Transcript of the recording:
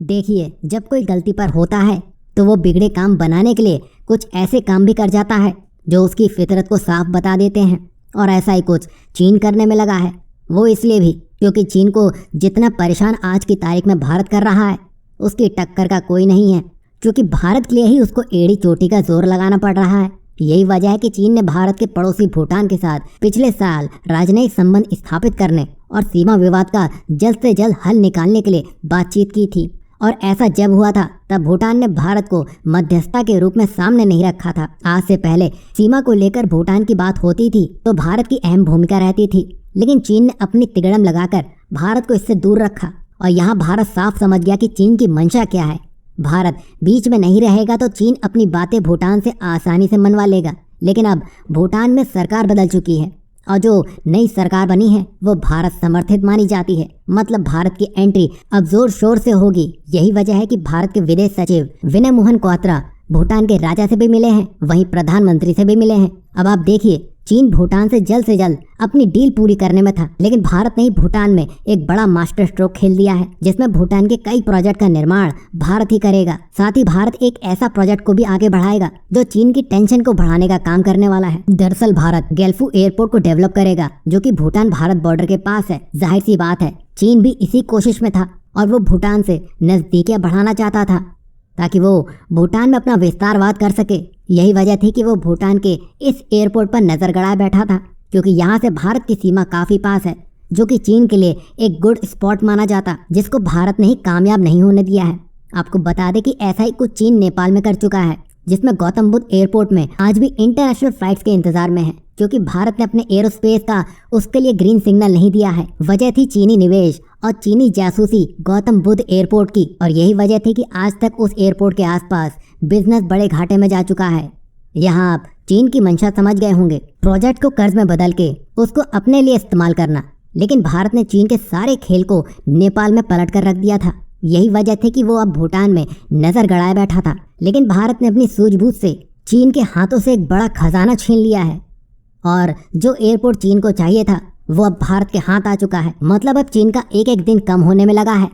देखिए, जब कोई गलती पर होता है तो वो बिगड़े काम बनाने के लिए कुछ ऐसे काम भी कर जाता है जो उसकी फितरत को साफ बता देते हैं। और ऐसा ही कुछ चीन करने में लगा है। वो इसलिए भी क्योंकि चीन को जितना परेशान आज की तारीख में भारत कर रहा है, उसकी टक्कर का कोई नहीं है। क्योंकि भारत के लिए ही उसको एड़ी चोटी का जोर लगाना पड़ रहा है। यही वजह है कि चीन ने भारत के पड़ोसी भूटान के साथ पिछले साल राजनयिक संबंध स्थापित करने और सीमा विवाद का जल्द से जल्द हल निकालने के लिए बातचीत की थी। और ऐसा जब हुआ था तब भूटान ने भारत को मध्यस्थता के रूप में सामने नहीं रखा था। आज से पहले सीमा को लेकर भूटान की बात होती थी तो भारत की अहम भूमिका रहती थी, लेकिन चीन ने अपनी तिगड़म लगाकर भारत को इससे दूर रखा। और यहाँ भारत साफ समझ गया कि चीन की मंशा क्या है। भारत बीच में नहीं रहेगा तो चीन अपनी बातें भूटान से आसानी से मनवा लेगा। लेकिन अब भूटान में सरकार बदल चुकी है और जो नई सरकार बनी है वो भारत समर्थित मानी जाती है। मतलब भारत की एंट्री अब जोर शोर से होगी। यही वजह है कि भारत के विदेश सचिव विनय मोहन क्वात्रा भूटान के राजा से भी मिले हैं, वहीं प्रधानमंत्री से भी मिले हैं। अब आप देखिए, चीन भूटान से जल्द अपनी डील पूरी करने में था, लेकिन भारत ने ही भूटान में एक बड़ा मास्टर स्ट्रोक खेल दिया है जिसमें भूटान के कई प्रोजेक्ट का निर्माण भारत ही करेगा। साथ ही भारत एक ऐसा प्रोजेक्ट को भी आगे बढ़ाएगा जो चीन की टेंशन को बढ़ाने का काम करने वाला है। दरअसल भारत गैल्फू एयरपोर्ट को डेवलप करेगा जो कि भूटान भारत बॉर्डर के पास है। जाहिर सी बात है, चीन भी इसी कोशिश में था और वो भूटान से नजदीकियां बढ़ाना चाहता था ताकि वो भूटान में अपना विस्तारवाद कर सके। यही वजह थी कि वो भूटान के इस एयरपोर्ट पर नजर गड़ाए बैठा था, क्योंकि यहाँ से भारत की सीमा काफ़ी पास है, जो कि चीन के लिए एक गुड स्पॉट माना जाता, जिसको भारत ने ही कामयाब नहीं होने दिया है। आपको बता दें कि ऐसा ही कुछ चीन नेपाल में कर चुका है, जिसमें गौतम बुद्ध एयरपोर्ट में आज भी इंटरनेशनल फ्लाइट्स के इंतजार में है, क्योंकि भारत ने अपने एरोस्पेस का उसके लिए ग्रीन सिग्नल नहीं दिया है। वजह थी चीनी निवेश और चीनी जासूसी गौतम बुद्ध एयरपोर्ट की। और यही वजह थी कि आज तक उस एयरपोर्ट के आसपास बिजनेस बड़े घाटे में जा चुका है। यहाँ आप चीन की मंशा समझ गए होंगे, प्रोजेक्ट को कर्ज में बदल के उसको अपने लिए इस्तेमाल करना। लेकिन भारत ने चीन के सारे खेल को नेपाल में पलट कर रख दिया था। यही वजह थी कि वो अब भूटान में नजर गड़ाए बैठा था। लेकिन भारत ने अपनी सूझबूझ से चीन के हाथों से एक बड़ा खजाना छीन लिया है और जो एयरपोर्ट चीन को चाहिए था वो अब भारत के हाथ आ चुका है। मतलब अब चीन का एक एक दिन कम होने में लगा है।